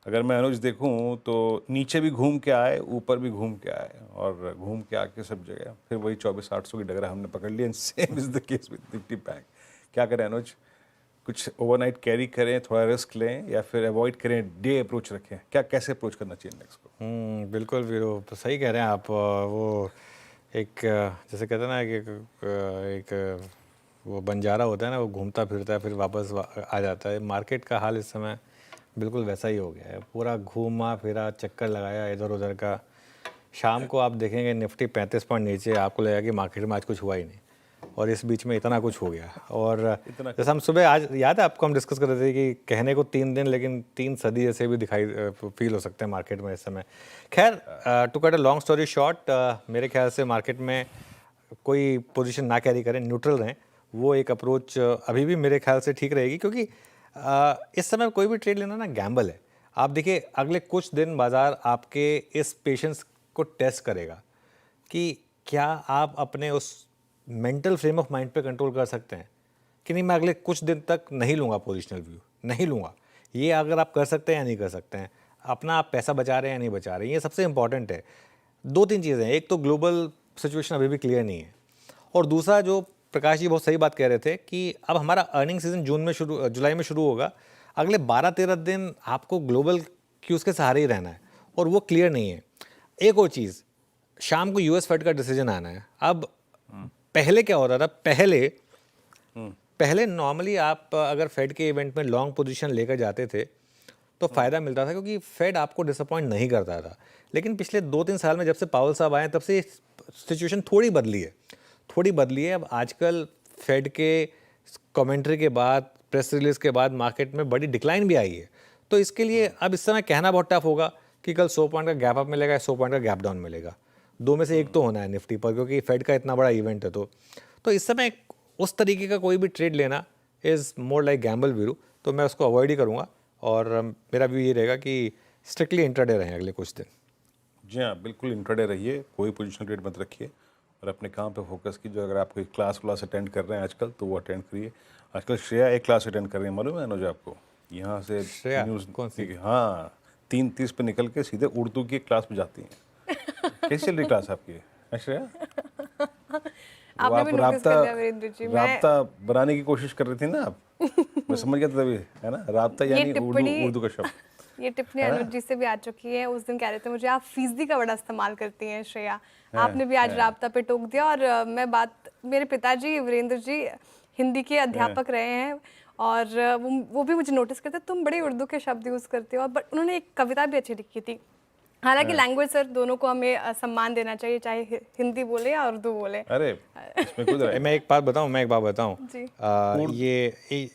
अगर मैं अनुज देखूं तो नीचे भी घूम के आए, ऊपर भी घूम के आए, और घूम के आके सब जगह फिर वही 24,800 की डगरा हमने पकड़ ली। And same is the case with Nifty bank. क्या करें अनुज? कुछ ओवरनाइट कैरी करें, थोड़ा रिस्क लें, या फिर अवॉइड करें, डे अप्रोच रखें? क्या कैसे अप्रोच करना चाहिए इंडेक्स को? बिल्कुल वीरो, तो सही कह रहे हैं आप। वो एक जैसे कहते हैं ना कि एक वो बंजारा होता है ना, वो घूमता फिरता है फिर वापस आ जाता है। मार्केट का हाल इस समय बिल्कुल वैसा ही हो गया है। पूरा घूमा फिरा, चक्कर लगाया इधर उधर का। शाम को आप देखेंगे निफ्टी 35 पॉइंट नीचे, आपको लगेगा कि मार्केट में आज कुछ हुआ ही नहीं, और इस बीच में इतना कुछ हो गया। और इतना जैसे हम सुबह, आज याद है आपको, हम डिस्कस कर रहे थे कि कहने को 3 दिन, लेकिन 3 सदी ऐसे भी दिखाई फील हो सकते हैं मार्केट में इस समय। खैर, to cut a long story short, मेरे ख्याल से मार्केट में कोई पोजीशन ना कैरी करें, न्यूट्रल रहें, वो एक अप्रोच अभी भी मेरे ख्याल से ठीक रहेगी। क्योंकि इस समय कोई भी ट्रेड लेना ना गैम्बल है। आप देखिए, अगले कुछ दिन बाजार आपके इस पेशेंस को टेस्ट करेगा कि क्या आप अपने उस मेंटल फ्रेम ऑफ माइंड पे कंट्रोल कर सकते हैं कि नहीं, मैं अगले कुछ दिन तक नहीं लूँगा पोजिशनल व्यू, नहीं लूँगा। ये अगर आप कर सकते हैं या नहीं कर सकते हैं, अपना आप पैसा बचा रहे हैं या नहीं बचा रहे हैं, ये सबसे इंपॉर्टेंट है। 2-3 चीज़ें हैं। एक तो ग्लोबल सिचुएशन अभी भी क्लियर नहीं है, और दूसरा, जो प्रकाश जी बहुत सही बात कह रहे थे कि अब हमारा अर्निंग सीजन जुलाई में शुरू होगा। अगले 12-13 दिन आपको ग्लोबल क्यूज़ के सहारे ही रहना है, और वो क्लियर नहीं है। एक और चीज़, शाम को यूएस फेड का डिसीजन आना है। अब पहले क्या होता था, पहले नॉर्मली आप अगर फेड के इवेंट में लॉन्ग पोजीशन लेकर जाते थे तो फ़ायदा मिलता था, क्योंकि फेड आपको डिसअपॉइंट नहीं करता था। लेकिन पिछले 2-3 साल में जब से पावल साहब आए, तब से सिचुएशन थोड़ी बदली है, थोड़ी बदली है। अब आजकल फेड के कमेंट्री के बाद, प्रेस रिलीज के बाद मार्केट में बड़ी डिक्लाइन भी आई है। तो इसके लिए अब इस समय कहना बहुत टफ होगा कि कल 100 पॉइंट का गैप अप मिलेगा या 100 पॉइंट का गैप डाउन मिलेगा। दो में से एक तो होना है निफ्टी पर, क्योंकि फेड का इतना बड़ा इवेंट है। तो इस समय उस तरीके का कोई भी ट्रेड लेना is more like Gamble Veeru, तो मैं उसको अवॉइड ही करूँगा। और मेरा व्यू ये रहेगा कि स्ट्रिक्टली इंट्राडे रहें अगले कुछ दिन। जी हाँ, बिल्कुल इंट्राडे रहिए, कोई पोजिशनल ट्रेड मत रखिए, और अपने काम पे फोकस कीजिए। अगर आप कोई क्लास अटेंड कर रहे हैं आजकल, तो वो अटेंड करिए। आजकल श्रेया एक क्लास अटेंड कर रही है, मालूम है अनुज आपको? यहाँ से श्रेया न्यूज़ कौन सी? हाँ, 3:30 पे निकल के सीधे उर्दू की क्लास में जाती हैं। कैसी चल रही क्लास आपकी? श्रेया, वो आपने भी आप नोटिस कर लिया वीरेंद्र जी। राब्ता बनाने की कोशिश कर रही थी ना आप? मैं समझ गया था तभी, है ना? राब्ता ये यानी टिप्पणी उर्दू का शब्द, ये टिप्पणी है ना? अनुज जी से भी आ चुकी है। उस दिन कह रहे थे मुझे, आप फीसदी का बड़ा इस्तेमाल करती हैं श्रेया। है, आपने भी आज है, राब्ता पे टोक दिया। और मैं बात, मेरे पिताजी वीरेंद्र जी हिंदी के अध्यापक रहे हैं, और वो भी मुझे नोटिस करते, तुम बड़े उर्दू के शब्द यूज़ करते हो। बट उन्होंने एक कविता भी अच्छी लिखी थी। हालांकि लैंग्वेज सर दोनों को हमें सम्मान देना चाहिए, चाहे हिंदी बोले या उर्दू बोले। अरे इसमें कुछ मैं एक बात बताऊं, जी। ये